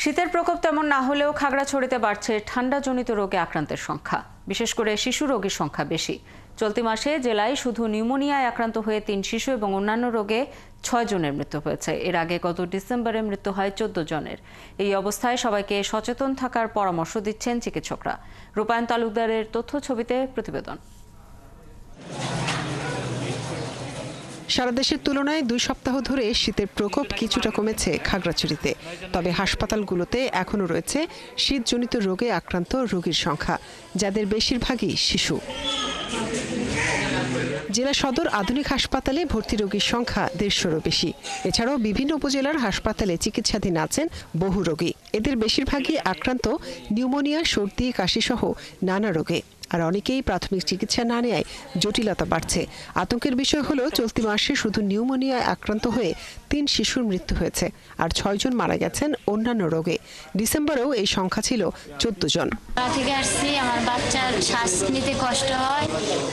শীতের প্রকোপ তেমন না হলেও খাগড়াছড়িতে বাড়ছে ঠান্ডাজনিত রোগে আক্রান্তের সংখ্যা। বিশেষ করে শিশু রোগীর সংখ্যা বেশি। চলতি মাসে জেলায় শুধু নিউমোনিয়ায় আক্রান্ত হয়ে ৩ শিশু এবং অন্যান্য রোগে ৬ জনের মৃত্যু হয়েছে। এর আগে গত ডিসেম্বরে মৃত্যু হয় ১৪ জনের। এই অবস্থায় সবাইকে সচেতন থাকার পরামর্শ দিচ্ছেন চিকিৎসকরা। রূপায়ণ তালুকদারের তথ্য ছবিতে প্রতিবেদন। সারা দেশের তুলনায় ২ সপ্তাহ ধরে শীতের প্রকোপ কিছুটা কমেছে খাগড়াছড়িতে। তবে হাসপাতালগুলোতে এখনও রয়েছে শীতজনিত রোগে আক্রান্ত রোগীর সংখ্যা, যাদের বেশিরভাগই শিশু। জেলা সদর আধুনিক হাসপাতালে ভর্তি রোগীর সংখ্যা ১৫০-রও বেশি। এছাড়াও বিভিন্ন উপজেলার হাসপাতালে চিকিৎসাধীন আছেন বহু রোগী। এদের বেশিরভাগই আক্রান্ত নিউমোনিয়া, সর্দি, কাশি সহ নানা রোগে। আর অনেকেই প্রাথমিক চিকিৎসা না নেয়ায় জটিলতা বাড়ছে। আতঙ্কের বিষয় হলো চলতি মাসে শুধু নিউমোনিয়ায় আক্রান্ত হয়ে ৩ শিশুর মৃত্যু হয়েছে, আর ৬ জন মারা গেছেন অন্যান্য রোগে। ডিসেম্বরেও এই সংখ্যা ছিল ১৪ জন। থেকে আসছি, আমার বাচ্চার শ্বাস নিতে কষ্ট হয়,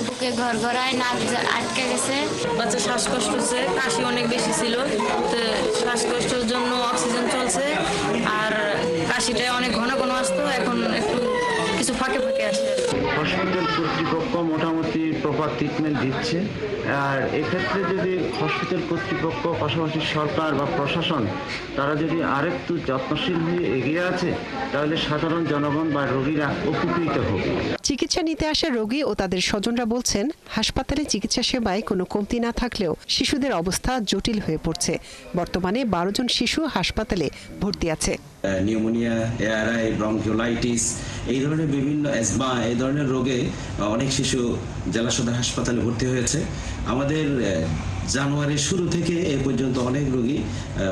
বুকে ঘরঘরায়, নাক আটকে গেছে। বাচ্চার শ্বাসকষ্ট হচ্ছে, কাশি অনেক বেশি ছিল, তো শ্বাসকষ্টের জন্য অক্সিজেন চলছে, আর কাশিটা অনেক ঘন ঘন আসতো, এখন একটু কিছু ফাঁকে ফাঁকে আসে। হসপিটাল কর্তৃপক্ষ মোটামুটি প্রপার ট্রিটমেন্ট দিচ্ছে। আর এক্ষেত্রে যদি হসপিটাল কর্তৃপক্ষ, পাশাপাশি সরকার বা প্রশাসন, তারা যদি আরেকটু যত্নশীল হয়ে এগিয়ে আছে, তাহলে সাধারণ জনগণ বা রোগীরা উপকৃত হবে। চিকিৎসা নিতে আসা রোগী ও তাদের স্বজনরা বলছেন, হাসপাতালে চিকিৎসা সেবায় কোনো কমতি না থাকলেও শিশুদের অবস্থা জটিল হয়ে পড়ছে। বর্তমানে ১২ জন শিশু হাসপাতালে ভর্তি আছে। নিউমোনিয়া, এআরআই, ব্রঙ্কিওলাইটিস, এই ধরনের বিভিন্ন অ্যাজমা, এই ধরনের রোগে অনেক শিশু জেলা সদর হাসপাতালে ভর্তি হয়েছে। আমাদের জানুয়ারির শুরু থেকে এ পর্যন্ত অনেক রোগী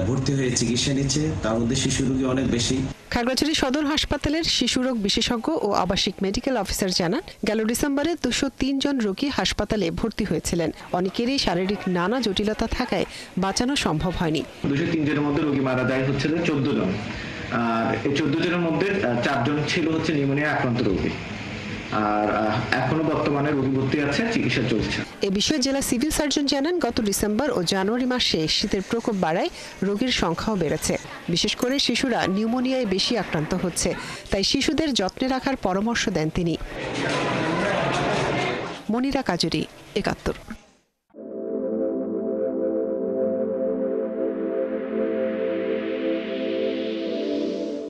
ভর্তি হয়ে চিকিৎসা নিচ্ছে, তার মধ্যে শিশু রোগী অনেক বেশি। খাগড়াছড়ি সদর হাসপাতালের শিশুরোগ বিশেষজ্ঞ ও আবাসিক মেডিকেল অফিসার জানান, গেল ডিসেম্বরে ২০৩ জন রোগী হাসপাতালে ভর্তি হয়েছিলেন। অনেকেরই শারীরিক নানা জটিলতা থাকায় বাঁচানো সম্ভব হয়নি। ২০৩ জনের মধ্যে রোগী মারা যায় হচ্ছে ১৪ জন। আর এই ১৪ জনের মধ্যে ৪ জন ছিল নিউমোনিয়া আক্রান্ত রোগী। আর এখনো বর্তমানে রোগী ভর্তি আছে, চিকিৎসা চলছে। এ বিষয়ে জেলা সিভিল সার্জন জানান, গত ডিসেম্বর ও জানুয়ারি মাসে শীতের প্রকোপ বাড়ায় রোগীর সংখ্যাও বেড়েছে। বিশেষ করে শিশুরা নিউমোনিয়ায় বেশি আক্রান্ত হচ্ছে, তাই শিশুদের যত্নে রাখার পরামর্শ দেন তিনি। মনিরা কাজুরি, ৭১।